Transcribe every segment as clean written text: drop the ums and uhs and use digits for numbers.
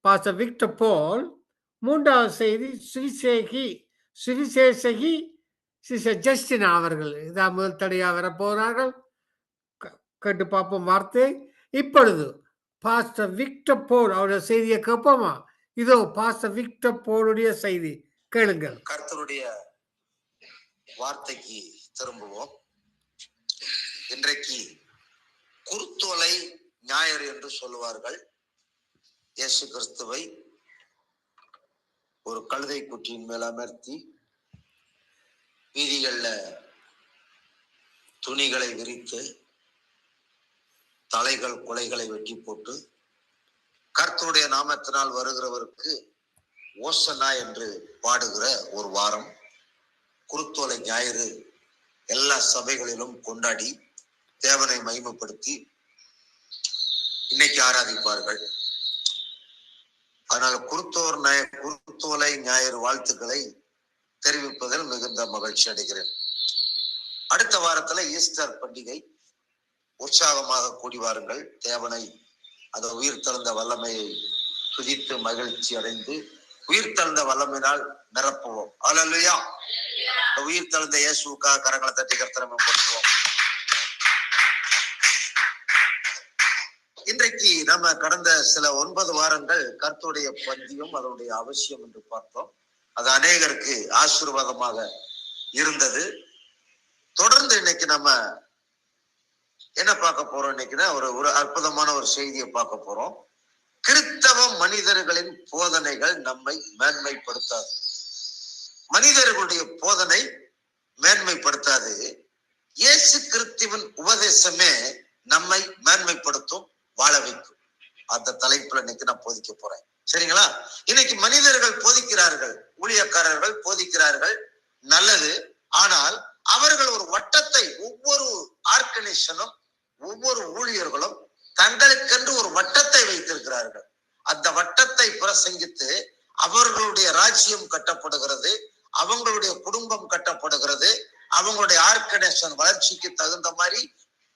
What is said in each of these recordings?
Pastor Victor போல். மூன்றாவது செய்தி சுவிசேஷகி sister Justina அவர்கள். இதான் முதல் தடையாக வரப்போகிறார்கள். கேட்டு பார்ப்போம் வார்த்தை. இப்பொழுது பாஸ்டர் விக்டர் போல் அவருடைய செய்தியை கேட்போமா? இதோ பாஸ்டர் விக்டர் போலுடைய செய்தி கேளுங்கள். கர்த்தருடைய வார்த்தைக்கு திரும்புவோம். இன்றைக்கு குருத்தோலை ஞாயிறு என்று சொல்லுவார்கள். இயேசு கிறிஸ்துவை ஒரு கழுதை குற்றியின் மேல் அமர்த்தி வீதிகள்ல துணிகளை விரித்து தலைகள் குலைகளை வெட்டி போட்டு கர்த்தருடைய நாமத்தினால் வருகிறவருக்கு ஓசனா என்று பாடுகிற ஒரு வாரம் குருத்தோலை ஞாயிறு எல்லா சபைகளிலும் கொண்டாடி தேவனை மகிமைப்படுத்தி இன்னைக்கு ஆராதிப்பார்கள். அதனால குருத்தோலை ஞாயிறு வாழ்த்துக்களை தெரிவிப்பதில் மிகுந்த மகிழ்ச்சி அடைகிறேன். அடுத்த வாரத்துல ஈஸ்டர் பண்டிகை. உற்சாகமாக கூடி வாருங்கள். தேவனை அந்த உயிர் தழுந்த வல்லமையை துதித்து மகிழ்ச்சி அடைந்து உயிர் தழுந்த வல்லமையினால் நிரப்புவோம். அல்லேலூயா. உயிர் தழுந்த இயேசுவுக்காக கரங்களை தட்டி கர்த்தரை போற்றுவோம். இன்றைக்கு நம்ம கடந்த சில 9 வாரங்கள் கர்த்தருடைய பந்தியும் அதனுடைய அவசியம் என்று பார்த்தோம். அது அநேகருக்கு ஆசீர்வாதமாக இருந்தது. தொடர்ந்து இன்னைக்கு நம்ம என்ன பார்க்க போறோம்? இன்னைக்குன்னா ஒரு அற்புதமான ஒரு செய்தியை பார்க்க போறோம். கிறிஸ்தவ மனிதர்களின் போதனைகள் நம்மை மேன்மைப்படுத்தாது. மனிதர்களுடைய போதனை மேன்மைப்படுத்தாது. இயேசு கிறிஸ்துவின் உபதேசமே நம்மை மேன்மைப்படுத்தும், வாழ வைக்கும். அந்த தலைப்புல இன்னைக்கு நான் போதிக்க போறேன். சரிங்களா? இன்னைக்கு மனிதர்கள் போதிக்கிறார்கள், ஊழியக்காரர்கள் போதிக்கிறார்கள், நல்லது. ஆனால் அவர்கள் ஒரு வட்டத்தை, ஒவ்வொரு ஆர்கனைசேஷனும் ஒவ்வொரு ஊழியர்களும் தங்களுக்கென்று ஒரு வட்டத்தை வைத்திருக்கிறார்கள். அந்த வட்டத்தை பிரசங்கித்து அவர்களுடைய ராஜ்யம் கட்டப்படுகிறது, அவங்களுடைய குடும்பம் கட்டப்படுகிறது, அவங்களுடைய ஆர்கனைசேஷன் வளர்ச்சிக்கு தகுந்த மாதிரி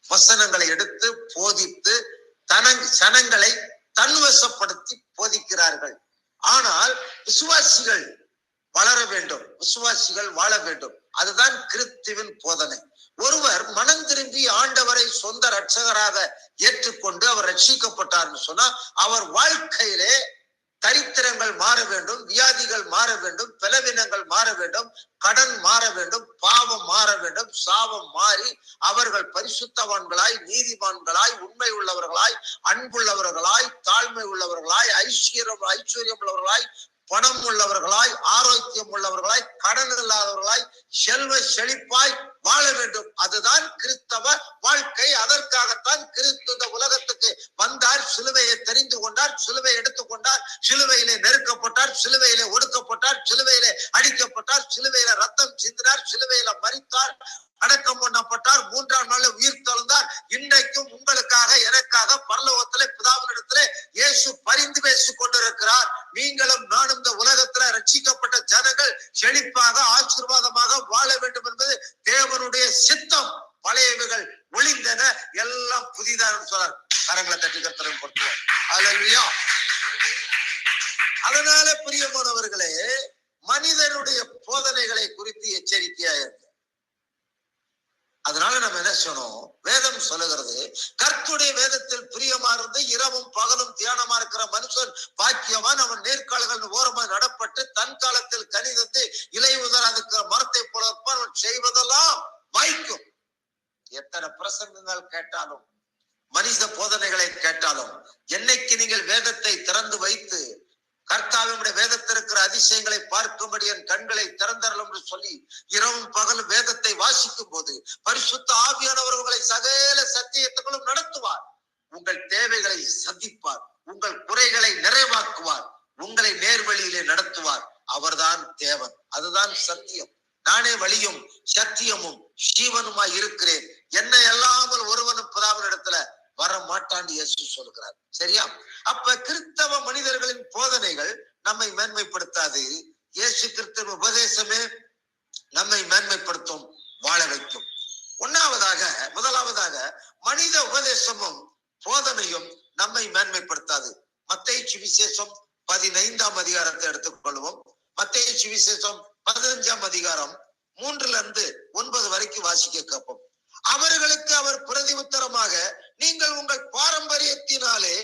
வசனங்களை எடுத்து போதித்து சனங்களை தன்வசப்படுத்தி போதிக்கிறார்கள். ஆனால் விசுவாசிகள் வளர வேண்டும், விசுவாசிகள் வாழ வேண்டும். அதுதான் கிறிஸ்துவின் போதனை. ஒருவர் மனம் திரும்பி ஆண்டவரை சொந்த ரட்சகராக ஏற்றுக்கொண்டு அவர் ரட்சிக்கப்பட்டார்னு சொன்னா அவர் வாழ்க்கையிலே தரித்திரங்கள் மாற வேண்டும், வியாதிகள் மாற வேண்டும், பலவீனங்கள் மாற வேண்டும், கடன் மாற வேண்டும், பாவம் மாற வேண்டும், சாபம் மாறி அவர்கள் பரிசுத்தவான்களாய், நீதிமான்களாய், உண்மை உள்ளவர்களாய், அன்புள்ளவர்களாய், தாழ்மை உள்ளவர்களாய், ஐஸ்வர்யம் உள்ளவர்களாய், பணம் உள்ளவர்களாய், ஆரோக்கியம் உள்ளவர்களாய், கடன் இல்லாதவர்களாய், செல்வ செழிப்பாய் வாழ வேண்டும். அதுதான் கிறிஸ்தவ வாழ்க்கை. அதற்காகத்தான் கிறிஸ்து இந்த உலகத்துக்கு வந்தார். சிலுவையை தெரிந்து கொண்டார், சிலுவை எடுத்துக்கொண்டார், சிலுவையிலே நெருக்கப்பட்டார், சிலுவையிலே ஒடுக்கப்பட்டார், சிலுவையிலே அடிக்கப்பட்டார், சிலுவையில ரத்தம் சிந்தினார், சிலுவையில மரித்தார், அடக்கம் பண்ணப்பட்டார், 3ஆம் நாள் உயிர் தெழுந்தார். இன்றைக்கும் உங்களுக்காக எனக்காக பரலோகத்திலே பிதாவினிடத்திலே இயேசு பரிந்து பேசிக் கொண்டிருக்கிறார். நீங்களும் நானும் இந்த உலகத்துல ரட்சிக்கப்பட்ட ஜனங்கள் செழிப்பாக ஆசீர்வாதமாக வாழ வேண்டும் என்பது தேவனுடைய சித்தம். பழையவைகள் ஒளிந்தன, எல்லாம் புதிதாக சொல்றார். கரங்களை தட்டி கர்த்தரை போற்றுவோம். அல்லேலூயா. அதனால பிரியமானவர்களே, மனிதனுடைய போதனைகளை குறித்து எச்சரிக்கையா இருக்கு. அதனால நம்ம என்ன செய்யணும்? வேதம் சொல்லுகிறது, கர்த்தருடைய வேதத்தில் பிரியமா இருந்து இரவும் பகலும் தியானமா இருக்கிற மனுஷன் பாக்கியவான். அவன் நேர்கால்கள் ஓரமா நடப்பட்டு தன் காலத்தில் கனி தந்து இலை உதராதுக்கிற மரத்தை போல இருப்பான். அவன் செய்வதெல்லாம் வாய்க்கும். எத்தனை பிரசங்கங்கள் கேட்டாலும், மனித போதனைகளை கேட்டாலும், என்னைக்கு நீங்கள் வேதத்தை திறந்து வைத்து கர்த்தாவினுடைய வேதத்தில் இருக்கிற அதிசயங்களை பார்க்கும்படி என் கண்களை திறந்தரலும் என்று சொல்லி இரவும் பகலும் வேதத்தை வாசிக்கும் போது பரிசுத்த ஆவியானவர்களை சகல சத்தியத்துக்களும் நடத்துவார். உங்கள் தேவைகளை சந்திப்பார், உங்கள் குறைகளை நிறைவாக்குவார், உங்களை நேர்வழியிலே நடத்துவார். அவர்தான் தேவன், அதுதான் சத்தியம். நானே வழியும் சத்தியமும் ஜீவனுமாய் இருக்கிறேன், என்னை அல்லாமல் ஒருவனும் பிதாவினிடத்துல வர மாட்டான் இயேசு சொல்கிறார். சரியா? அப்ப கிறிஸ்தவ மனிதர்களின் போதனைகள் நம்மை மேன்மைப்படுத்தாது. இயேசு கிறிஸ்துவின் உபதேசமே நம்மை மேன்மைப்படுத்தும், வாழ வைக்கும். முதலாவதாக மனித உபதேசமும் போதனையும் நம்மை மேன்மைப்படுத்தாது. மத்தேயு சுவிசேஷம் 15ஆம் அதிகாரத்தை எடுத்துக்கொள்வோம். மத்தேயு சுவிசேஷம் 15ஆம் அதிகாரம் 3-9 வரைக்கும் வாசிக்க கேட்போம். அவர்களுக்கு அவர் பிரதி உத்தரமாக, நீங்கள் உங்கள் பாரம்பரியத்தினாலே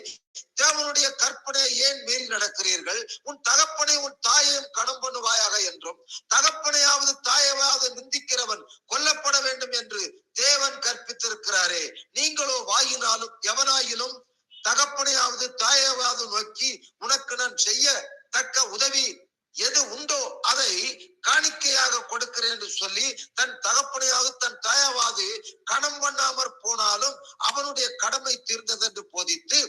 தேவனுடைய கற்பனை ஏன் மீறி நடக்கிறீர்கள்? உன் தகப்பனை உன் தாயையும் கனம் பண்ணுவாயாக என்றும், தகப்பனையாவது தாயையாவது நிந்திக்கிறவன் கொல்லப்பட வேண்டும் என்று தேவன் கற்பித்திருக்கிறாரே. நீங்களோ வாயினாலும் எவனாயிலும் தகப்பனையாவது தாயாவது நோக்கி, உனக்கு நான் செய்ய தக்க உதவி எது உண்டோ அதை காணிக்கையாக கொடுக்கிறேன் என்று சொல்லி தன் தகப்பனையாவது தன் தாயாவது கனம் பண்ணாமற் போனாலும் அவனுடைய கடமை தீர்ந்தது என்று போதித்து,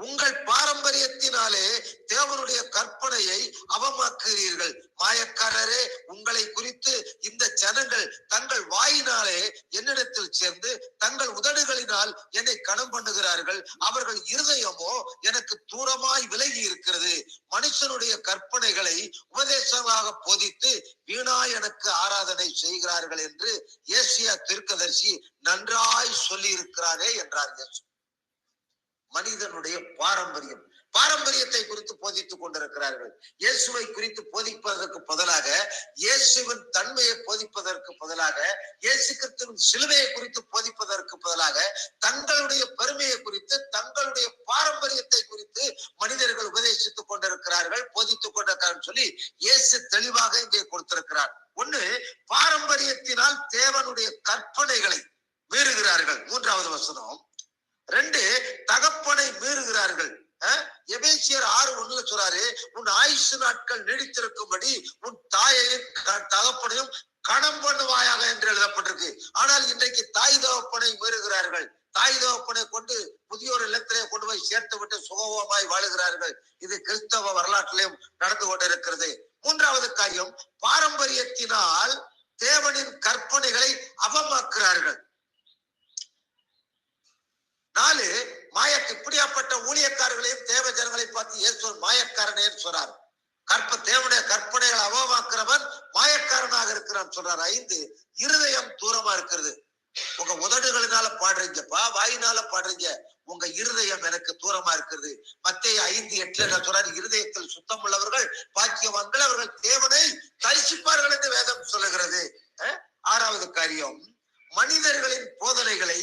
உங்கள் பாரம்பரியத்தினாலே தேவனுடைய கற்பனையை அவமாக்குகிறீர்கள். மாயக்காரரே, உங்களை குறித்து இந்த ஜனங்கள் தங்கள் வாயினாலே என்னிடத்தில் சேர்ந்து தங்கள் உதடுகளினால் என்னை கனம் பண்ணுகிறார்கள். அவர்கள் இருதயமோ எனக்கு தூரமாய் விலகி இருக்கிறது. மனுஷனுடைய கற்பனைகளை உபதேசமாக போதித்து வீணாய் எனக்கு ஆராதனை செய்கிறார்கள் என்று ஏசியா தீர்க்கதரிசி நன்றாய் சொல்லி இருக்கிறாரே என்றார் இயேசு. மனிதனுடைய பாரம்பரியத்தை குறித்து போதித்துக் கொண்டிருக்கிறார்கள். இயேசுவை குறித்து போதிப்பதற்கு பதிலாக, இயேசுவின் தன்மையை போதிப்பதற்கு பதிலாக, இயேசு கிறிஸ்துவின் சிலுவையை குறித்து போதிப்பதற்கு பதிலாக, தங்களுடைய பெருமையை குறித்து தங்களுடைய பாரம்பரியத்தை குறித்து மனிதர்கள் உபதேசித்துக் கொண்டிருக்கிறார்கள், போதித்துக் கொண்டிருக்கிறார்கள் சொல்லி இயேசு தெளிவாக இங்கே கொடுத்திருக்கிறார். ஒண்ணு, பாரம்பரியத்தினால் தேவனுடைய கற்பனைகளை மீறுகிறார்கள். 3வது வசனம். 2, தகப்பனை மீறுகிறார்கள். எபேசியர் 6:1 சொல்றாரு, உன் ஆயுசு நாட்கள் நீடித்திருக்கும்படி உன் தாயையும் தகப்பனையும் கனம் பண்ணுவாயாக என்று எழுதப்பட்டிருக்கு. ஆனால் இன்றைக்கு தாய் தகப்பனை மீறுகிறார்கள். தாய் தகப்பனை கொண்டு முதியோர் இல்லத்திலே கொண்டு போய் சேர்த்து விட்டு சுகமாய் வாழுகிறார்கள். இது கிறிஸ்தவ வரலாற்றிலும் நடந்து கொண்டிருக்கிறது. 3வது காரியம், பாரம்பரியத்தினால் தேவனின் கற்பனைகளை அவமாக்குகிறார்கள். 4, இப்படியாப்பட்ட ஊழியக்காரர்களையும் தேவ ஜனங்களை பார்த்து இயேசு மாயக்காரனே சொல்றார். தேவனுடைய கற்பனைகளை அவமாக்குறவன் மாயக்காரனாக இருக்கிறான் சொல்றார். 5, இருதயம் தூரமா இருக்கிறது. உங்க உதடுகளினால பாடுறீங்கப்பா, வாயினால பாடுறீங்க, உங்க இருதயம் எனக்கு தூரமா இருக்கிறது. மத்தேயு 5:8 சொல்றாரு, இருதயத்தில் சுத்தம் உள்ளவர்கள் பாக்கியவான்கள், அவர்கள் தேவனை தரிசிப்பார்கள் என்று வேதம் சொல்லுகிறது. 6வது காரியம், மனிதர்களின் போதனைகளை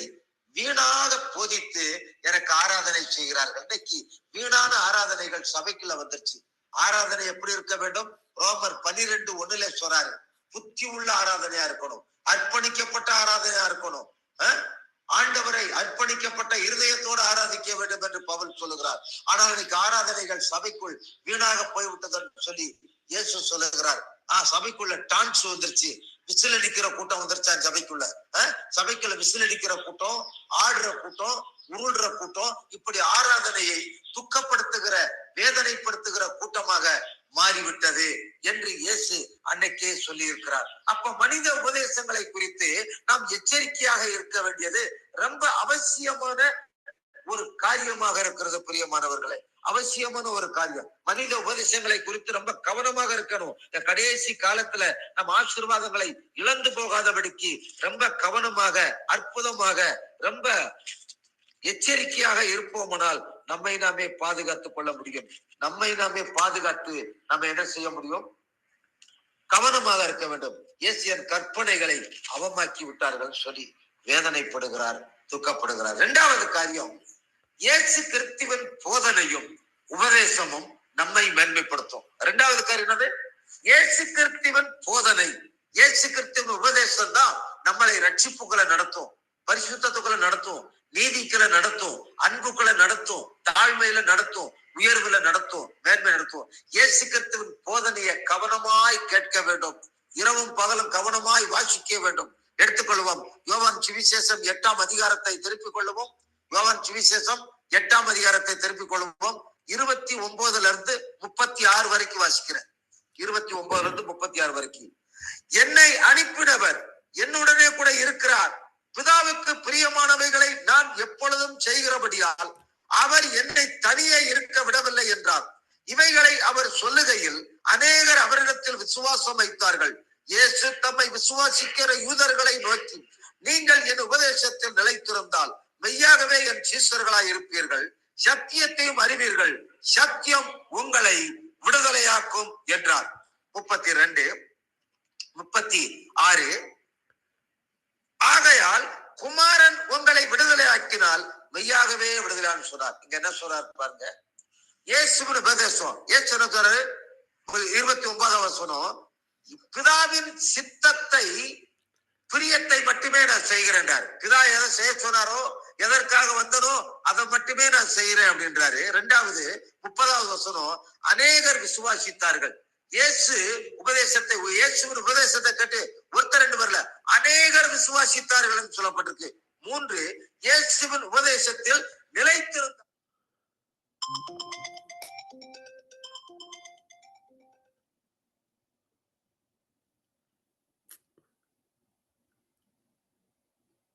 வீணாக போதித்து எனக்கு ஆராதனை செய்கிறார்கள். இன்னைக்கு வீணான ஆராதனைகள் சபைக்குள்ள வந்துருச்சு. ஆராதனை எப்படி இருக்க வேண்டும்? ரோமர் 12:1 சொல்றாரு, புத்தி உள்ள ஆராதனையா இருக்கணும், அர்ப்பணிக்கப்பட்ட ஆராதனையா இருக்கணும். ஆண்டவரை அர்ப்பணிக்கப்பட்ட இருதயத்தோடு ஆராதிக்க வேண்டும் என்று பவுல் சொல்லுகிறார். ஆனால் இன்னைக்கு ஆராதனைகள் சபைக்குள் வீணாக போய்விட்டது சொல்லி இயேசு சொல்லுகிறார். சபைக்குள்ள டான்ஸ் வந்துருச்சு, விசில் அடிக்கிற கூட்டம் வந்துருச்சா சபைக்குள்ள? சபைக்குள்ள விசில் அடிக்கிற கூட்டம், ஆடுற கூட்டம், உருள்ற கூட்டம், இப்படி ஆராதனையை துக்கப்படுத்துகிற வேதனைப்படுத்துகிற கூட்டமாக மாறிவிட்டது என்று இயேசு அன்னைக்கே சொல்லி இருக்கிறார். அப்ப மனித உபதேசங்களை குறித்து நாம் எச்சரிக்கையாக இருக்க வேண்டியது ரொம்ப அவசியமான ஒரு காரியமாக இருக்கிறது. பிரியமானவர்களே, அவசியமான ஒரு காரியம். மனித உபதேசங்களை குறித்து ரொம்ப கவனமாக இருக்கணும். கடைசி காலத்துல நம் ஆசீர்வாதங்களை இழந்து போகாதபடிக்கு ரொம்ப கவனமாக, அற்புதமாக, ரொம்ப எச்சரிக்கையாக இருப்போமானால் நம்மை நாமே பாதுகாத்துக் கொள்ள முடியும். நம்மை நாமே பாதுகாத்து நம்ம என்ன செய்ய முடியும்? கவனமாக இருக்க வேண்டும். இயேசுவின் கற்பனைகளை அவமாக்கி விட்டார்கள் சொல்லி வேதனைப்படுகிறார், துக்கப்படுகிறார். 2வது காரியம், இயேசு கிறிஸ்துவின் போதனையும் உபதேசமும் நம்மை மேன்மைப்படுத்தும். 2வது காரியம் என்னது? இயேசு கிறிஸ்துவின் போதனை, இயேசு கிறிஸ்துவின் உபதேசம் தான் நம்மளை ரட்சிப்புகளை நடத்தும், பரிசுத்தத்துக்களை நடத்தும், நீதிக்களை நடத்தும், அன்புக்களை நடத்தும், தாழ்மையில நடத்தும், உயர்வுல நடத்தும், மேன்மை நடத்தும். இயேசு கிறிஸ்துவின் போதனையை கவனமாய் கேட்க வேண்டும். இரவும் பகலும் கவனமாய் வாசிக்க வேண்டும். எடுத்துக்கொள்வோம். யோவான் சுவிசேஷம் 8ஆம் அதிகாரத்தை திருப்பிக் கொள்ளுவோம். யோவான் சுவிசேஷம் 8ஆம் அதிகாரத்தை திருப்பிக் கொள்வோம். 29-36 வரைக்கும் வாசிக்கிறேன். 29-36 வரைக்கும். என்னை அனுப்பினவர் என்னுடனே கூட இருக்கிறார். பிதாவுக்கு பிரியமானவைகளை நான் எப்பொழுதும் செய்கிறபடியால் அவர் என்னை தனியே இருக்க விடவில்லை என்றார். இவைகளை அவர் சொல்லுகையில் அநேகர் அவரிடத்தில் விசுவாசம் வைத்தார்கள். இயேசு தம்மை விசுவாசிக்கிற யூதர்களை நோக்கி, நீங்கள் என் உபதேசத்தில் நிலைத்திருந்தால் மெய்யாகவே என் சீஷர்களாய் இருப்பீர்கள். சத்தியத்தையும் அறிவீர்கள், சத்தியம் உங்களை விடுதலையாக்கும் என்றார். 32:36 ஆகையால் குமாரன் உங்களை விடுதலையாக்கினால் மெய்யாகவே விடுதலையான்னு சொன்னார். இங்க என்ன சொல்றாரு பாருங்க, இயேசுவின் உபதேசம். ஏசு என்ன சொல்றாரு? 29ஆம் வசனம், பிதாவின் சித்தத்தை பிரியத்தை மட்டுமே நான் செய்கிறேன். பிதா எதை செய்ய சொன்னாரோ, எதற்காக வந்தனோ அதை மட்டுமே நான் செய்யறேன் அப்படின்றாரு. 2வது 30ஆவது வசனம், அநேகர் விசுவாசித்தார்கள். இயேசுவின் உபதேசத்தை கேட்டு ஒருத்தர் 2 பேர்ல அநேகர் விசுவாசித்தார்கள் சொல்லப்பட்டிருக்கு. 3 இயேசுவின் உபதேசத்தில் நிலைத்திருந்த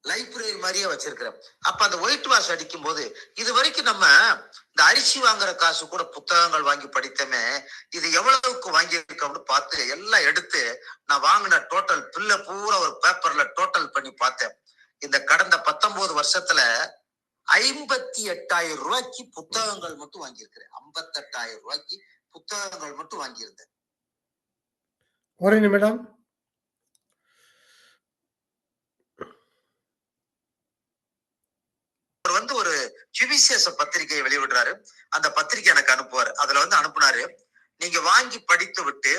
லைப்ரரி மாதிரியே வச்சிருக்கிறேன். அப்ப அந்த ஒயிட் வாஷ் அடிக்கும் போது, இது வரைக்கும் நம்ம இந்த அரிசி வாங்குற காசு கூட புத்தகங்கள் வாங்கி படித்தமே, இது எவ்வளவுக்கு வாங்கி இருக்கோம்னு பார்த்து எல்லாம் எடுத்து நான் வாங்கின டோட்டல் பில்ல பூரா ஒரு பேப்பர்ல டோட்டல் பண்ணி பார்த்தேன். இந்த கடந்த 19 வருஷத்துல 58,000 ரூபாய்க்கு புத்தகங்கள் மட்டும் வாங்கியிருக்கிறேன். 58,000 ரூபாய்க்கு புத்தகங்கள் மட்டும் வாங்கியிருந்தேன். ஒரு நிமிடம். ஒரு சுவிசேஷ பத்திரிகையை வெளியிடுறாரு. அந்த பத்திரிகை எனக்கு அனுப்புவார். அதுல அனுப்புனாரு, நீங்க வாங்கி படித்து விட்டு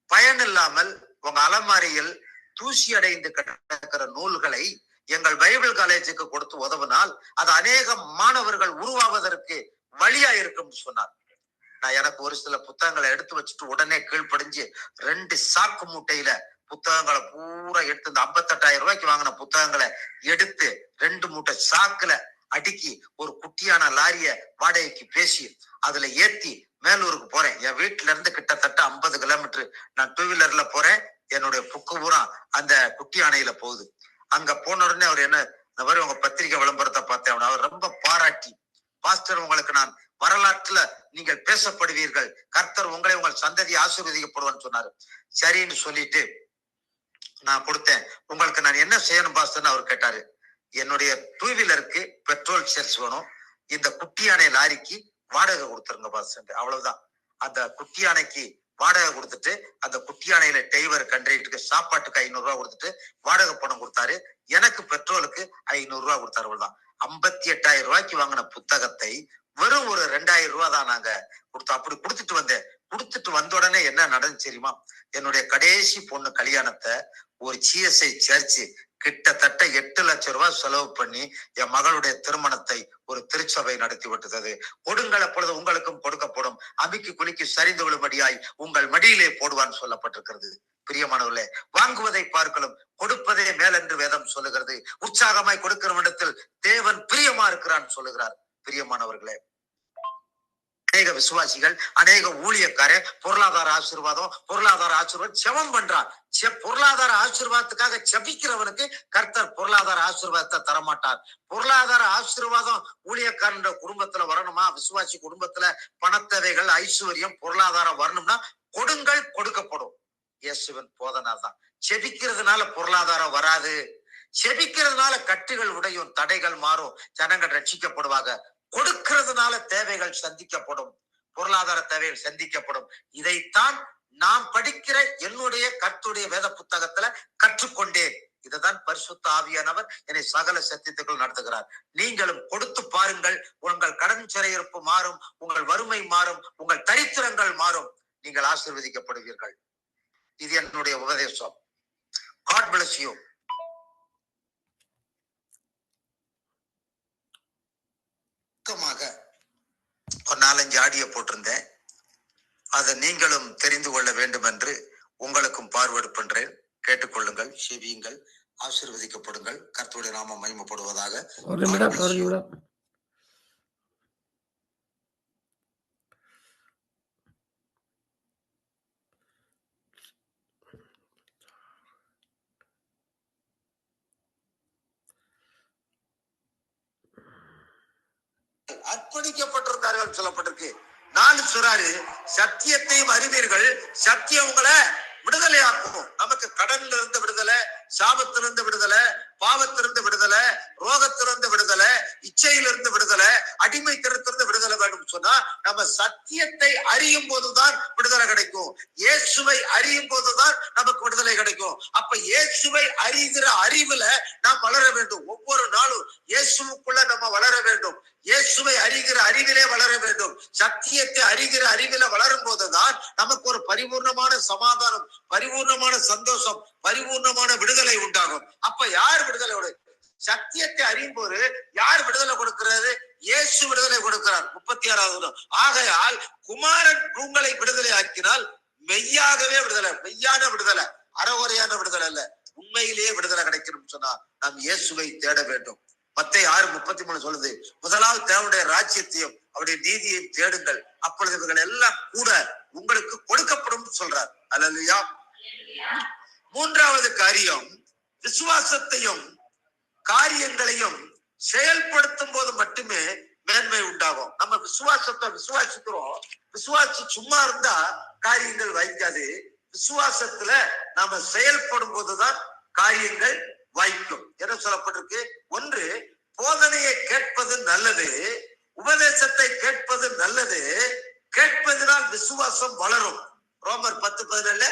பயன் இல்லாமல் உங்க அலமாரியில் தூசி அடைந்து கிடக்கிற நூல்களை எங்கள் பைபிள் காலேஜுக்கு கொடுத்து உதவினால் அது அநேக மாணவர்கள் உருவாவதற்கு வழியா இருக்கும் சொன்னார். நான் எனக்கு ஒரு சில புத்தகங்களை எடுத்து வச்சுட்டு உடனே கீழ்ப்படிஞ்சு 2 சாக்கு மூட்டையில புத்தகங்களை பூரா எடுத்து, இந்த 58,000 ரூபாய்க்கு வாங்கின புத்தகங்களை எடுத்து 2 மூட்டை சாக்குல அடுக்கி ஒரு குட்டியான லாரிய வாடகைக்கு பேசி அதுல ஏத்தி மேலூருக்கு போறேன். என் வீட்டுல இருந்து கிட்டத்தட்ட 50 கிலோமீட்டர் நான் 2 வீலர்ல போறேன். என்னுடைய புக்கு பூரா அந்த குட்டி அணையில போகுது. அங்க போன உடனே அவர் என்ன, இந்த மாதிரி உங்க பத்திரிகை விளம்பரத்தை பார்த்தேன். அவர் ரொம்ப பாராட்டி, பாஸ்டர் உங்களுக்கு நான் வரலாற்றுல நீங்கள் பேசப்படுவீர்கள், கர்த்தர் உங்களை உங்கள் சந்ததி ஆசீர்வதிக்கப்படுவான்னு சொன்னாரு. சரின்னு சொல்லிட்டு நான் கொடுத்தேன். உங்களுக்கு நான் என்ன செய்யணும் பாஸ்டர்னு அவர் கேட்டாரு. என்னுடைய 2 வீலருக்கு பெட்ரோல் சேர்ஸ் வேணும், இந்த குட்டி யானை லாரிக்கு வாடகை கொடுத்துருங்க பாஸ்டர். அவ்வளவுதான். அந்த குட்டி யானைக்கு வாடகை கொடுத்துட்டு, அந்த குட்டி யானையில டிரைவர் கண்டக்டருக்கு சாப்பாட்டுக்கு 500 ரூபாய் கொடுத்துட்டு வாடகை பணம் கொடுத்தாரு. எனக்கு பெட்ரோலுக்கு 500 ரூபாய் கொடுத்தாரு. அவ்வளவுதான். 58,000 ரூபாய்க்கு வாங்கின புத்தகத்தை வெறும் ஒரு 2,000 ரூபாய் தான் நாங்க கொடுத்தோம். அப்படி கொடுத்துட்டு வந்தேன். கொடுத்துட்டு வந்த உடனே என்ன நடந்துச்சு தெரியுமா? என்னுடைய கடைசி பொண்ணு கல்யாணத்தை ஒரு சிஎஸ்ஐ சர்ச்சு கிட்டத்தட்ட 8 லட்சம் ரூபாய் செலவு பண்ணி என் மகளுடைய திருமணத்தை ஒரு திருச்சபை நடத்தி விட்டது. கொடுங்கள் அப்பொழுது உங்களுக்கும் கொடுக்கப்படும், அமிக்கு குலுக்கி சரிந்து விழும்படியாய் உங்கள் மடியிலே போடுவான்னு சொல்லப்பட்டிருக்கிறது. பிரியமானவர்களே, வாங்குவதை பார்க்கலும் கொடுப்பதே மேல் என்று வேதம் சொல்லுகிறது. உற்சாகமாய் கொடுக்கிற இடத்தில் தேவன் பிரியமா இருக்கிறான்னு சொல்லுகிறார். பிரியமானவர்களே, அநேக விசுவாசிகள், அநேக ஊழியக்காரர் பொருளாதார ஆசீர்வாதம் ஜெபம் பண்றான். பொருளாதார ஆசீர்வாதத்துக்காக ஜெபிக்கிறவனுக்கு கர்த்தர் பொருளாதார ஆசீர்வாதத்தை தரமாட்டார். பொருளாதார ஆசீர்வாதம் ஊழியக்காரன் குடும்பத்துல வரணுமா, விசுவாசி குடும்பத்துல பணத்தேவைகள், ஐஸ்வர்யம், பொருளாதாரம் வரணும்னா கொடுங்கள், கொடுக்கப்படும். இயேசுவின் போதனா தான். ஜெபிக்கிறதுனால பொருளாதாரம் வராது. ஜெபிக்கிறதுனால கட்டுகள் உடையும், தடைகள் மாறும், ஜனங்கள் ரட்சிக்கப்படுவாங்க. கொடுக்கிறதுனால தேவைகள் சந்திக்கப்படும், பொருளாதார தேவைகள் சந்திக்கப்படும். இதைத்தான் நாம் படிக்கிற என்னுடைய கர்த்தருடைய வேத புத்தகத்துல கற்றுக்கொண்டேன். இதுதான் பரிசுத்த ஆவியானவர் என்னை சகல சத்தியத்துக்குள் நடத்துகிறார். நீங்களும் கொடுத்து பாருங்கள். உங்கள் கடன் சிறையிருப்பு மாறும், உங்கள் வறுமை மாறும், உங்கள் தரித்திரங்கள் மாறும், நீங்கள் ஆசீர்வதிக்கப்படுவீர்கள். இது என்னுடைய உபதேசம். God bless you. ஒரு 4-5 ஆடியோ போட்டிருந்தேன். அதை நீங்களும் தெரிந்து கொள்ள வேண்டும் என்று உங்களுக்கும் பார்வேர்டு பண்றேன். கேட்டுக்கொள்ளுங்கள், செவியுங்கள், ஆசீர்வதிக்கப்படுங்கள். கர்த்தருடைய நாமம் மகிமைப்படுவதாக. அர்ப்பணிக்கப்பட்டிருந்தார்கள் சொல்லப்பட்டிருக்கு. 4 சொல்றாரு, சத்தியத்தையும் அறிவீர்கள், சத்தியம் உங்களை விடுதலை ஆக்கும். நமக்கு கடன்ல இருந்து விடுதலை, சாபத்திலிருந்து விடுதலை, பாவத்திலிருந்து விடுதலை, ரோகத்திலிருந்து விடுதலை, இச்சையிலிருந்து விடுதலை, அடிமைத்தனத்திலிருந்து விடுதலை வேண்டும் சொன்னா நம்ம சத்தியத்தை அறியும் போதுதான் விடுதலை கிடைக்கும். இயேசுவை அறியும் போதுதான் நமக்கு விடுதலை கிடைக்கும். அப்ப இயேசுவை அறிகிற அறிவுல நாம் வளர வேண்டும். ஒவ்வொரு நாளும் இயேசுக்குள்ள நம்ம வளர வேண்டும். இயேசுவை அறிகிற அறிவிலே வளர வேண்டும். சத்தியத்தை அறிகிற அறிவில வளரும் போதுதான் நமக்கு ஒரு பரிபூர்ணமான சமாதானம், பரிபூர்ணமான சந்தோஷம், பரிபூர்ணமான விடுதலை உண்டாகும். அப்ப யார் விடுதலை? சத்தியத்தை அறியும் போது யார் விடுதலை கொடுக்கிறது? இயேசு விடுதலை கொடுக்கிறார். 36வது. ஆகையால் குமாரன் உங்களை விடுதலை ஆக்கினால் மெய்யாகவே விடுதலை, மெய்யான விடுதலை, அறகுறையான விடுதலை அல்ல, உண்மையிலேயே விடுதலை கிடைக்கணும் சொன்னா நாம் இயேசுவை தேட வேண்டும். மத்தேயு 6:33 சொல்லுது, முதலாவது தேவனுடைய ராஜ்யத்தையும் அவருடைய நீதியையும் தேடுங்கள், அப்பொழுது இவர்கள் எல்லாம் கூட உங்களுக்கு கொடுக்கப்படும் சொல்றார். அல்லேலூயா. மூன்றாவது காரியம், விசுவாசத்தையும் காரியங்களையும் செயல்படுத்தும் போது மட்டுமே மேன்மை உண்டாகும். நம்ம விசுவாசத்தை விசுவாசிக்கிறோம். விசுவாசம் சும்மா இருந்தா காரியங்கள் வாய்க்காது. விசுவாசத்துல நாம செயல்படும் போதுதான் காரியங்கள் வாய்க்கும். என்ன சொல்லப்பட்டிருக்கு? ஒன்று, போதனையை கேட்பது நல்லது, உபதேசத்தை கேட்பது நல்லது, கேட்பதனால் விசுவாசம் வளரும். ரோமர் 10:17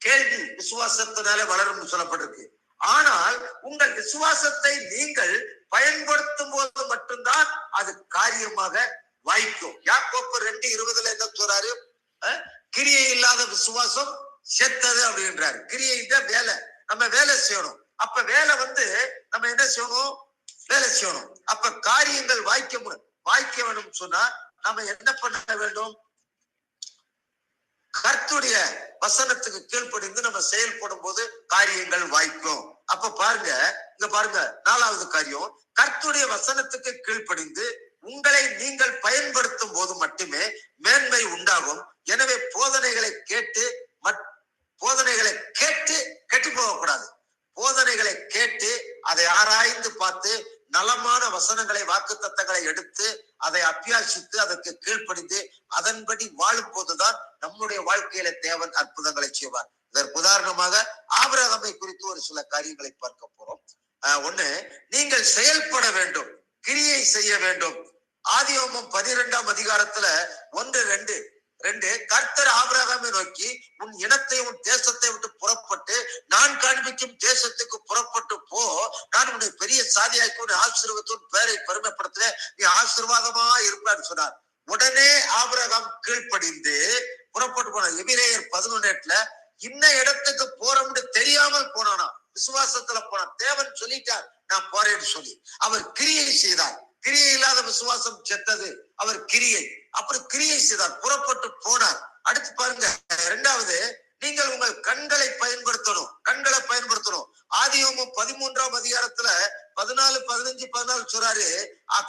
கேள்வி விசுவாசத்தினால வளரும் சொல்லப்பட்டிருக்கு. ஆனால் உங்கள் விசுவாசத்தை நீங்கள் பயன்படுத்தும் போது மட்டும்தான் அது காரியமாக வாய்க்கும். யாக்கோப்பு 2:20 என்ன சொல்றாரு? கிரியை இல்லாத விசுவாசம் செத்தது அப்படின்றாரு. கிரியை வேலை, நம்ம வேலை செய்யணும். அப்ப வேலை நம்ம என்ன செய்யணும்? வேலை செய்யணும். அப்ப காரியங்கள் வாய்க்க வேணும் சொன்னா நம்ம என்ன பண்ண வேண்டும்? கர்த்தருடைய வசனத்துக்கு கீழ்ப்படிந்து நம்ம செயல்படும் போது காரியங்கள் வாய்க்கும். அப்ப பாருங்க, இங்க பாருங்க, 4வது காரியம், கர்த்தருடைய வசனத்துக்கு கீழ்ப்படிந்து உங்களை நீங்கள் பயன்படுத்தும் போது மட்டுமே மேன்மை உண்டாகும். எனவே போதனைகளை கேட்டு கெட்டு போகக்கூடாது. போதனைகளை கேட்டு அதை ஆராய்ந்து பார்த்து நலமான வசனங்களை, வாக்குத்தத்தங்களை எடுத்து அதை அபியாசித்து அதற்கு கீழ்ப்படிந்து அதன்படி வாழும் போதுதான் நம்முடைய வாழ்க்கையில தேவன் அற்புதங்களை செய்வார். இதற்கு உதாரணமாக ஆபிரகாமை குறித்து ஒரு சில காரியங்களை பார்க்க போறோம். ஒண்ணு, நீங்கள் செயல்பட வேண்டும், கிரியை செய்ய வேண்டும். ஆதியாகமம் 12ஆம் அதிகாரத்துல 1-2 கர்த்தர் ஆபிரகாமை நோக்கி, உன் இனத்தை உன் தேசத்தை விட்டு புறப்பட்டு நான் காண்பிக்கும் தேசத்துக்கு புறப்பட்டு போ, நான் உன்னை பெரிய சாதியாக்கி உன்னை ஆசீர்வாதத்தின் பேரை பெருமைப்படுத்துவேன், நீ ஆசீர்வாதமா இருப்பான்னு சொன்னார். உடனே ஆபிரகாம் கீழ்ப்படிந்து புறப்பட்டு போனார். எபிரேயர் 11:8 இன்ன இடத்துக்கு போறோம்னு தெரியாமல் போனானா, விசுவாசத்துல போனான். தேவன் சொல்லிட்டார் நான் போறேன்னு சொல்லி அவர் கிரியை செய்தார். கிரியை இல்லாத விசுவாசம் செத்தது. அவர் அப்படி கிரியை செய்தார், புறப்பட்டு போனார். அடுத்து பாருங்க, 2வது, நீங்கள் உங்கள் கண்களை பயன்படுத்தணும். ஆதியாகமம் 13ஆம் அதிகாரத்துல 14, 15, 14 சொல்றாரு,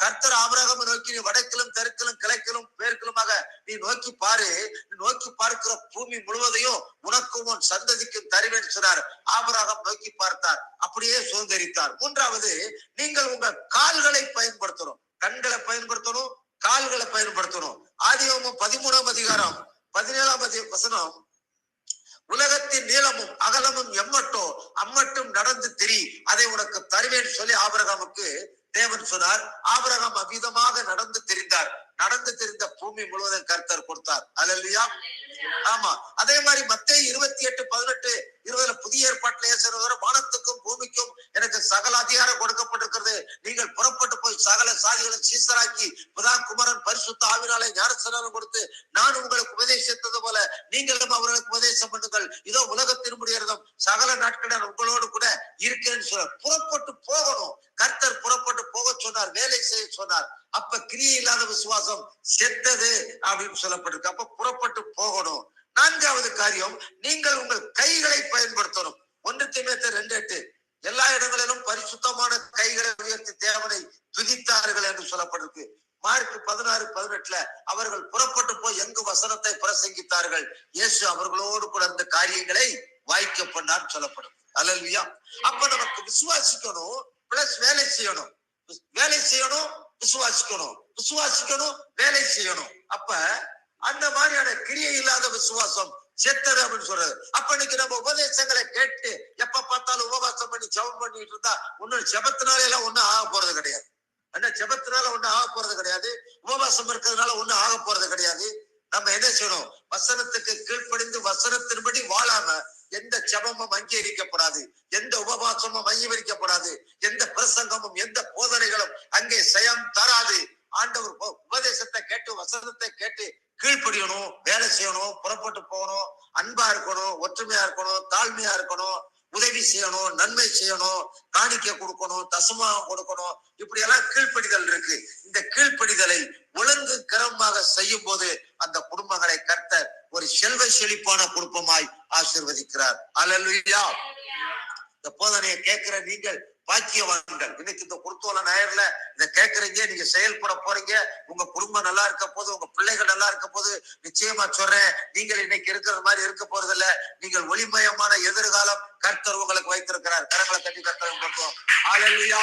கர்த்தர் ஆபிரகாமை நோக்கி, நீ வடக்கிலும் தெற்கிலும் கிழக்கிலும் மேற்கிலுமாக நீ நோக்கி பாரு, நீ நோக்கி பார்க்கிற பூமி முழுவதையும் உனக்கும் உன் சந்ததிக்கும் தருவேன்னு சொன்னார். ஆபிரகாம் நோக்கி பார்த்தார், அப்படியே சுதந்திரித்தார். 3வது, நீங்கள் உங்கள் கால்களை பயன்படுத்தணும். கண்களை பயன்படுத்தணும், கால்களை பயன்படுத்தணும். ஆதியாகமம் 13ஆம் அதிகாரம் 17ஆம் வசனம், உலகத்தின் நீளமும் அகலமும் அம்மட்டும் நடந்து திரி, அதை உனக்கு தருவேன் சொல்லி ஆபிரகாமுக்கு தேவன் சொன்னார். ஆபிரகாம் அமிதமாக நடந்து தெரிந்த பூமி முழுவதும் கர்த்தர் கொடுத்தார். அல்லேலூயா. ஆமா. அதே மாதிரி மத்தேயு 28:18-20 புதிய ஏற்பாட்டிலே சொல்ற, வானத்துக்கும் பூமிக்கும் எனக்கு சகல அதிகாரம் கொடுக்கப்பட்டிருக்கிறது, நீங்கள் புறப்பட்டு போய் சகல சாதிகளை சீசராக்கி பிதா குமாரன் பரிசுத்த ஆவினாலே ஞானஸ்நானம் கொடுத்து நான் உங்களுக்கு உபதேசித்தது போல நீங்களும் அவர்களுக்கு உபதேசம் பண்ணுங்கள், இதோ உலகத்தின் முடியறதும் சகல நாட்கள் உங்களோடு கூட இருக்கேன்னு சொல்ற. புறப்பட்டு போகணும். கர்த்தர் புறப்பட்டு போக சொன்னார், வேலை செய்ய சொன்னார். அப்ப கிரியை இல்லாத விசுவாசம் செத்தது அப்படின்னு சொல்லப்பட்டிருக்கு. அப்ப புறப்பட்டு போகணும். 4வது காரியம், நீங்கள் உங்கள் கைகளை பயன்படுத்தணும். 1 தீமோத்தேயு 2:8 எல்லா இடங்களிலும் பரிசுத்தமான கைகளை உயர்த்தி தேவனை துதித்தார்கள் என்று சொல்லப்பட்டிருக்கு. மார்க் 16:18 அவர்கள் புறப்பட்டு போய் எங்கு வசனத்தை பிரசங்கித்தார்கள், இயேசு அவர்களோடு கூட இருந்த காரியங்களை வாய்க்க பண்ணான்னு சொல்லப்படும். அல்லேலூயா. அப்ப நமக்கு விசுவாசிக்கணும், பிளஸ் வேலை செய்யணும். விசுவாசிக்கணும், வேலை செய்யணும். அப்ப அந்த மாதிரியான கிரியை இல்லாத விசுவாசம் செத்தது அப்படின்னு சொல்றது. அப்ப இன்னைக்கு நம்ம உபதேசங்களை கேட்டு எப்ப பார்த்தாலும் உபவாசம் பண்ணி ஜெபம் பண்ணிட்டு இருந்தா ஒன்னும் ஜெபத்தினால எல்லாம் ஒண்ணும் ஆக போறது கிடையாது. ஜெபத்தினால ஒண்ணும் ஆக போறது கிடையாது. உபவாசம் இருக்கிறதுனால ஒண்ணும் ஆக போறது கிடையாது. நம்ம என்ன செய்யணும்? வசனத்துக்கு கீழ்ப்படிந்து வசனத்தின்படி வாழாம எந்த ஜெபமும் அங்கீகரிக்கப்படாது, எந்த உபவாசமும் அங்கீகரிக்கப்படாது, எந்த பிரசங்கமும் எந்த போதனைகளும் அங்கே செயம் தராது. ஆண்டவர் உபதேசத்தை கேட்டு வசனத்தை கேட்டு கீழ்ப்படியணும், வேலை செய்யணும், புறப்பட்டு போகணும், அன்பா இருக்கணும், ஒற்றுமையா இருக்கணும், தாழ்மையா இருக்கணும், உதவி செய்யணும், நன்மை செய்யணும், காணிக்கை கொடுக்கணும், தசமாக கொடுக்கணும். இப்படி எல்லாம் கீழ்ப்படிதல் இருக்கு. இந்த கீழ்ப்படிதலை ஒழுங்கு கிரமமாக செய்யும் போது அந்த குடும்பங்களை கர்த்தர் ஒரு செல்வ செழிப்பான குடும்பமாய் ஆசீர்வதிக்கிறார். அல்லேலூயா. இந்த போதனையை கேட்கிற நீங்கள் பாக்கியவான்கள். இன்னைக்கு இந்த குருத்தோல ஞாயிறுல இதை கேட்கறீங்க, நீங்க செயல்பட போறீங்க. உங்க குடும்பம் நல்லா இருக்க போது, உங்க பிள்ளைகள் நல்லா இருக்க போது, நிச்சயமா சொல்றேன், நீங்கள் இன்னைக்கு இருக்கிற மாதிரி இருக்க போறது இல்ல. நீங்கள் ஒளிமயமான எதிர்காலம் கர்த்தர் உங்களுக்கு வைத்திருக்கிறார். கரங்களை கட்டி கர்த்தர் கொடுத்தோம். அல்லேலூயா.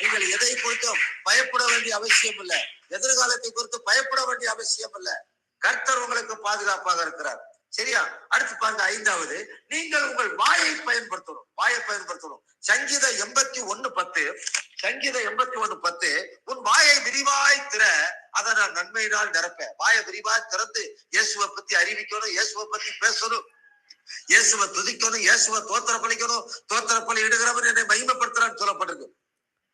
நீங்கள் எதை குறித்தும் பயப்பட வேண்டிய அவசியம் இல்லை. எதிர்காலத்தை குறித்து பயப்பட வேண்டிய அவசியம் இல்லை. கர்த்தர் உங்களுக்கு பாதுகாப்பாக இருக்கிறார். சரியா? அடுத்து பாருங்க, 5வது, நீங்கள் உங்கள் வாயை பயன்படுத்தணும். வாயை பயன்படுத்தணும். சங்கீதம் 81:10, சங்கீதம் 81:10, உன் வாயை விரிவாய் திற, அதை நான் நன்மையினால் நிரப்பேன். வாயை விரிவாய் திறந்து இயேசுவை பத்தி அறிவிக்கணும், இயேசுவை பத்தி பேசணும், இயேசுவை துதிக்கணும், இயேசுவை தோத்திர பலிக்கணும். தோத்திர பலி இடுகிறவன் என்னை மகிமைப்படுத்துறான்னு சொல்லப்பட்டிருக்கு.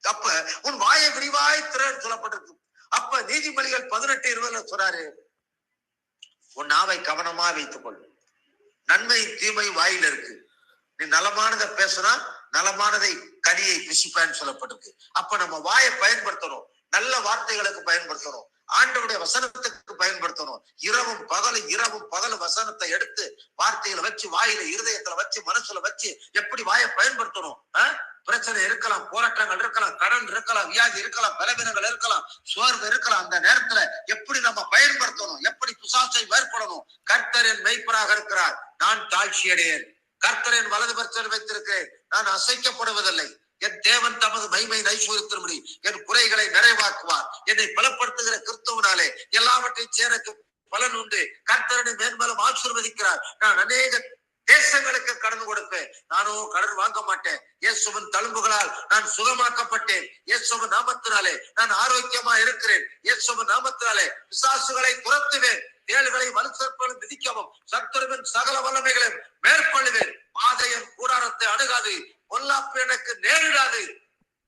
அப்ப உன் வாயை விரிவாய் திறன்னு சொல்லப்பட்டிருக்கு. அப்ப நீதிமொழிகள் 18:20 சொல்றாரு, உன் நாவை கவனமா வைத்துக் கொள், நன்மை தீமை வாயில இருக்கு. நீ நலமானதை பேசுனா நலமானதை கனியை புசிப்பான்னு சொல்லப்பட்டிருக்கு. அப்ப நம்ம வாயை பயன்படுத்தணும், நல்ல வார்த்தைகளுக்கு பயன்படுத்தணும், ஆண்டவருடைய வசனத்துக்கு பயன்படுத்தணும். இரவும் பகலும் வசனத்தை எடுத்து வார்த்தைகளை வச்சு வாயில இருதயத்துல வச்சு மனசுல வச்சு எப்படி வாயை பயன்படுத்தணும். பிரச்சனை இருக்கலாம், போராட்டங்கள் இருக்கலாம், கடன் இருக்கலாம், வியாதி இருக்கலாம், பலவீனங்கள் இருக்கலாம், சோர்வு இருக்கலாம். அந்த நேரத்துல எப்படி நம்ம பயன்படுத்தணும், எப்படி பிசாசை மேற்கொள்ளணும். கர்த்தரின் மெய்ப்பராக இருக்கிறார், நான் தாழ்ச்சி அடையேன். கர்த்தரின் வலது பரிசல் வைத்திருக்கிறேன், நான் அசைக்கப்படுவதில்லை. என் தேவன் தமது மகிமை ஐஸ்வரியத்தின்படி என் குறைகளை நிறைவாக்குவார். என்னை பலப்படுத்துகிற கிறிஸ்துவினாலே எல்லாவற்றையும் சேரக்கு பலன் உண்டு. கர்த்தரனை மேன்மேலும் ஆசீர்வதிக்கிறார். நான் அநேக தேசங்களுக்கு கடன் கொடுப்பேன், நானும் கடன் வாங்க மாட்டேன். இயேசுவின் தழும்புகளால் நான் சுகமாக்கப்பட்டேன். இயேசுவின் நாமத்தினாலே நான் ஆரோக்கியமா இருக்கிறேன். இயேசுவின் நாமத்தினாலே பிசாசுகளை துரத்துவேன், தேள்களை வலுசற்பலும் விதிக்கவும் சத்துருவின் சகல வல்லமைகளை மேற்கொள்ளுவேன். பாதையின் கூடாரத்தை அணுகாது, பொல்லாப்பு எனக்கு நேரிடாது.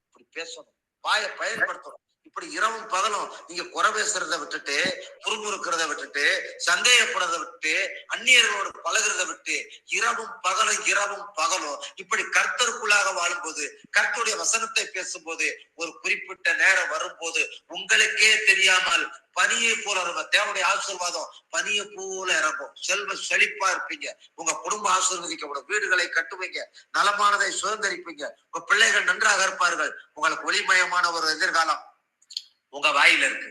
இப்படி பேசணும், வாயை பயன்படுத்தணும். இப்படி இரவும் பகலும் நீங்க குறை பேசுறதை விட்டுட்டு, புறுமுறுக்கிறத விட்டுட்டு, சந்தேகப்படுறதை விட்டு, அந்நியர்களோடு பழகிறத விட்டு, இரவும் பகலும் இப்படி கர்த்தருக்குள்ளாக வாழும்போது, கர்த்தருடைய வசனத்தை பேசும்போது, ஒரு குறிப்பிட்ட நேரம் வரும்போது உங்களுக்கே தெரியாமல் பனியை போல இருக்கும். தேவனுடைய ஆசீர்வாதம் பனியை போல இறங்கும். செல்வ செழிப்பா இருப்பீங்க. உங்க குடும்பம் ஆசீர்வதிக்கப்படும். வீடுகளை கட்டுவீங்க, நலமானதை சுதந்திரிப்பீங்க. உங்க பிள்ளைகள் நன்றாக இருப்பார்கள். உங்களுக்கு ஒளிமயமான ஒரு எதிர்காலம் உங்க வாயில இருக்கு.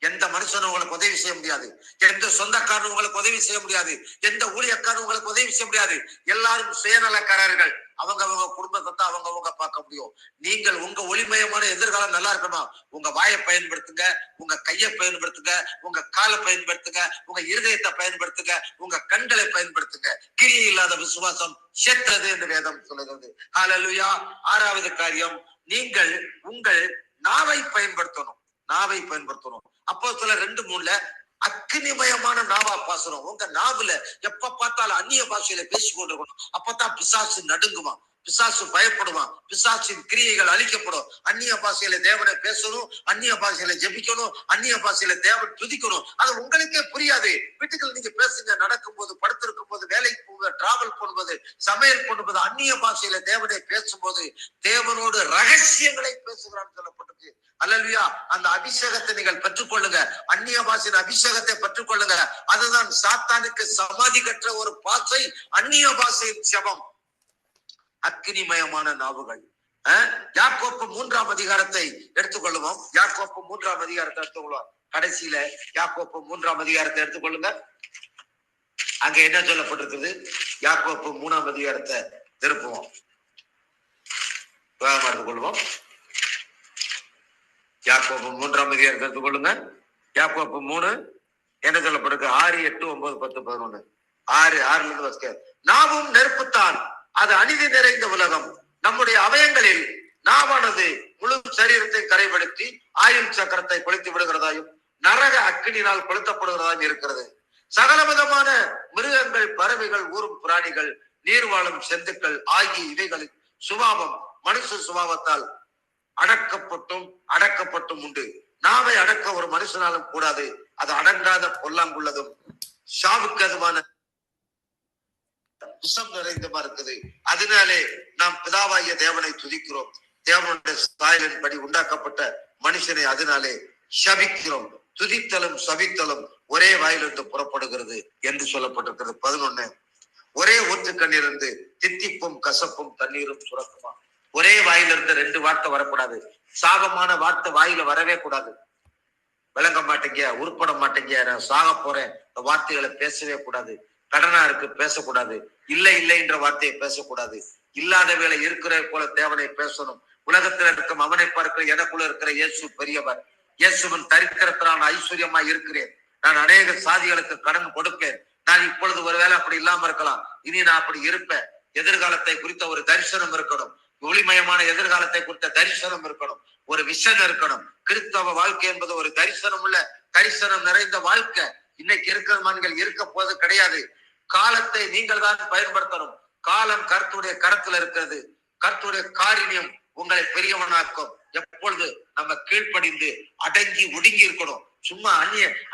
எந்த மனுஷனும் உங்களுக்கு உதவி செய்ய முடியாது, எந்த சொந்தக்காரனும் உங்களுக்கு உதவி செய்ய முடியாது, எந்த ஊழியக்காரனும் உங்களுக்கு உதவி செய்ய முடியாது. எல்லாரும் சுயநலக்காரர்கள். அவங்க குடும்பத்தை தான் அவங்க பார்க்க முடியும். நீங்கள் உங்க ஒளிமயமான எதிர்காலம் நல்லா இருக்கணும். உங்க வாயை பயன்படுத்துங்க, உங்க கையை பயன்படுத்துங்க, உங்க காலை பயன்படுத்துங்க, உங்க இருதயத்தை பயன்படுத்துங்க, உங்க கண்களை பயன்படுத்துங்க. கிரியை இல்லாத விசுவாசம் செத்தது என்று வேதம் சொல்லுகிறது. ஹல்லேலூயா. 6வது காரியம், நீங்கள் உங்கள் நாவை பயன்படுத்தணும். நாவை பயன்படுத்தணும். அப்போஸ்தலர் 2:3 அக்னிமயமான நாவா பாசனம். உங்க நாவுல எப்ப பார்த்தாலும் அந்நிய பாஷையில பேசிக்கொண்டு இருக்கணும். அப்பதான் பிசாசு நடுங்குவான், பிசாசு பயப்படுவான், பிசாசின் கிரியைகள் அழிக்கப்படும். அந்நிய பாஷையில தேவனை பேசணும், அந்நிய பாஷையில ஜெபிக்கணும், அந்நிய பாஷையில தேவன் துதிக்கணும். அது உங்களுக்கே புரியாது. வீட்டுக்குள்ள நீங்க பேசுங்க, நடக்கும் போது, படுத்திருக்கும் போது, வேலைக்கு போகும்போது, டிராவல் பண்ணும்போது, சமையல் பண்ணும்போது, அந்நிய பாஷையில தேவனை பேசும்போது தேவனோடு ரகசியங்களை பேசுகிறான்னு சொல்லப்பட்டிருக்கு. அல்லேலூயா. அந்த அபிஷேகத்தை நீங்கள் பெற்றுக்கொள்ளுங்க. அந்நிய பாஷையின் அபிஷேகத்தை பெற்றுக்கொள்ளுங்க. அதுதான் சாத்தானுக்கு சமாதி கற்ற ஒரு பாஷை, அந்நிய பாஷையின் ஜெபம். அக்னிமயமான நாவுகள். யாக்கோப்பு 3ஆம் அதிகாரத்தை எடுத்துக்கொள்ளுவோம். யாக்கோப்பு 3ஆம் அதிகாரத்தை எடுத்துக்கொள்வோம். கடைசியில யாக்கோப்பு 3ஆம் அதிகாரத்தை எடுத்துக்கொள்ளுங்க. அங்க என்ன சொல்லப்பட்டிருக்குது? யாக்கோப்பு 3ஆம் அதிகாரத்தை திருப்புவோம், எடுத்துக்கொள்வோம். யாக்கோப்பு 3ஆம் அதிகாரத்தை எடுத்துக்கொள்ளுங்க. யாக்கோப்பு 3 என்ன சொல்லப்பட்டிருக்கு? 6, 8, 9, 10, 11. ஆறுல இருந்து நாவும் நெருப்புத்தான், அது அநீதி நிறைந்த உலகம். நம்முடைய அவயங்களில் நாவானது முழு சரீரத்தை கரைப்படுத்தி ஆயுள் சக்கரத்தை கொளுத்தி விடுகிறதாயும் நரக அக்கினினால் கொளுத்தப்படுகிறதாயும் இருக்கிறது. சகல விதமான மிருகங்கள், பறவைகள், ஊரும் பிராணிகள், நீர் வாழும் செந்துக்கள் ஆகிய இவைகளின் சுபாவம் மனுஷ சுபாவத்தால் அடக்கப்பட்டும் உண்டு. நாவை அடக்க ஒரு மனுஷனாலும் கூடாது, அது அடங்காத பொல்லாங்குள்ளதும் சாவுக்கு அதுமான விஷம் நிறைந்தமா இருக்குது. அதனாலே நாம் பிதாவாகிய தேவனை துதிக்கிறோம். தேவனுடைய சாயலின்படி உண்டாக்கப்பட்ட மனுஷனை அதனாலே சபிக்கிறோம். துதித்தலும் சபித்தலும் ஒரே வாயிலிருந்து புறப்படுகிறது என்று சொல்லப்பட்டிருக்கிறது. 11 ஒரே ஊற்று கண்ணிலிருந்து தித்திப்பும் கசப்பும் தண்ணீரும் சுரக்குமா. ஒரே வாயிலிருந்து 2 வார்த்தை வரக்கூடாது. சாபமான வார்த்தை வாயில வரவே கூடாது. விளங்க மாட்டேங்க, உருப்பட மாட்டேங்க, நான் சாக போறேன், இந்த வார்த்தைகளை பேசவே கூடாது. கடனா இருக்கு பேசக்கூடாது. இல்லைன்ற வார்த்தையை பேசக்கூடாது. இல்லாத வேலை இருக்கிற போல தேவனை பேசணும். உலகத்துல இருக்கும் அவனை பார்க்கிற எனக்குள்ள இருக்கிற இயேசு பெரியவர். இயேசுவின் தரித்திரத்தினால் ஐஸ்வர்யமா இருக்கிறேன். நான் அநேக சாதிகளுக்கு கடன் கொடுப்பேன். நான் இப்பொழுது ஒருவேளை அப்படி இல்லாம இருக்கலாம், இனி நான் அப்படி இருப்பேன். எதிர்காலத்தை குறித்த ஒரு தரிசனம் இருக்கணும். ஒளிமயமான எதிர்காலத்தை குறித்த தரிசனம் இருக்கணும். ஒரு விஷன் இருக்கணும். கிறிஸ்தவ வாழ்க்கை என்பது ஒரு தரிசனம் நிறைந்த வாழ்க்கை. இன்னைக்கு இருக்கிற மண்கள் இருக்க போது கிடையாது. காலத்தை நீங்கள் தான் பயன்படுத்தணும். காலம் கர்த்தருடைய கரத்துல இருக்கிறது. கர்த்தருடைய காரியம் உங்களை பெரியவனாக்கும். எப்பொழுது நம்ம கீழ்ப்படிந்து அடங்கி ஒடுங்கி இருக்கணும். சும்மா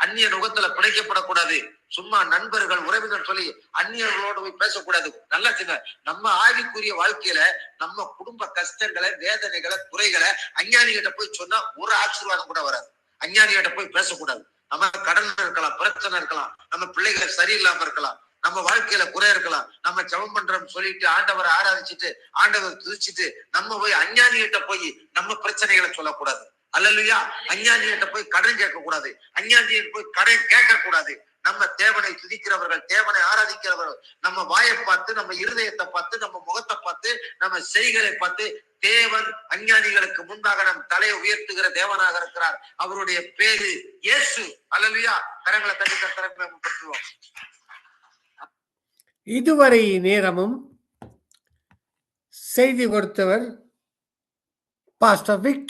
அந்நிய நுகத்துல பிணைக்கப்படக்கூடாது. சும்மா நண்பர்கள் உறவினர் சொல்லி அந்நியர்களோடு போய் பேசக்கூடாது. நல்லா சின்ன நம்ம ஆவிக்குரிய வாழ்க்கையில நம்ம குடும்ப கஷ்டங்களை, வேதனைகளை, குறைகளை அஞ்ஞானிகிட்ட போய் சொன்னா ஒரு ஆசீர்வாதம் கூட வராது. அஞ்ஞானிகிட்ட போய் பேசக்கூடாது. நம்ம கடன் இருக்கலாம், பிரச்சனை இருக்கலாம், நம்ம பிள்ளைகள் சரியில்லாம இருக்கலாம், நம்ம வாழ்க்கையில குறை இருக்கலாம். நம்ம ஜெபம் பண்றோம் சொல்லிட்டு ஆண்டவரை ஆராதிச்சுட்டு ஆண்டவர் துதிச்சுட்டு நம்ம போய் அஞ்ஞானிகிட்ட போய் நம்ம பிரச்சனைகளை சொல்லக்கூடாது. அல்லேலூயா. அஞ்ஞானிகிட்ட போய் கடன் கேட்க கூடாது. அஞ்ஞானிகிட்ட போய் கடன் கேட்க கூடாது. நம்ம தேவனை துதிக்கிறவர்கள், தேவனை ஆராதிக்கிறவர்கள், நம்ம வாயை பார்த்து, நம்ம இருதயத்தை பார்த்து, நம்ம முகத்தை பார்த்து, நம்ம செய்களை பார்த்து, தேவன் அஞ்ஞானிகளுக்கு முன்பாக நம் தலையை உயர்த்துகிற தேவனாக இருக்கிறார். அவருடைய பேரு இயேசு. அல்லேலூயா. கரங்களை தட்டி கர்த்தரை இதுவரை நேரமும் செய்தி கொடுத்தவர் பாஸ்டர் விக்டர்.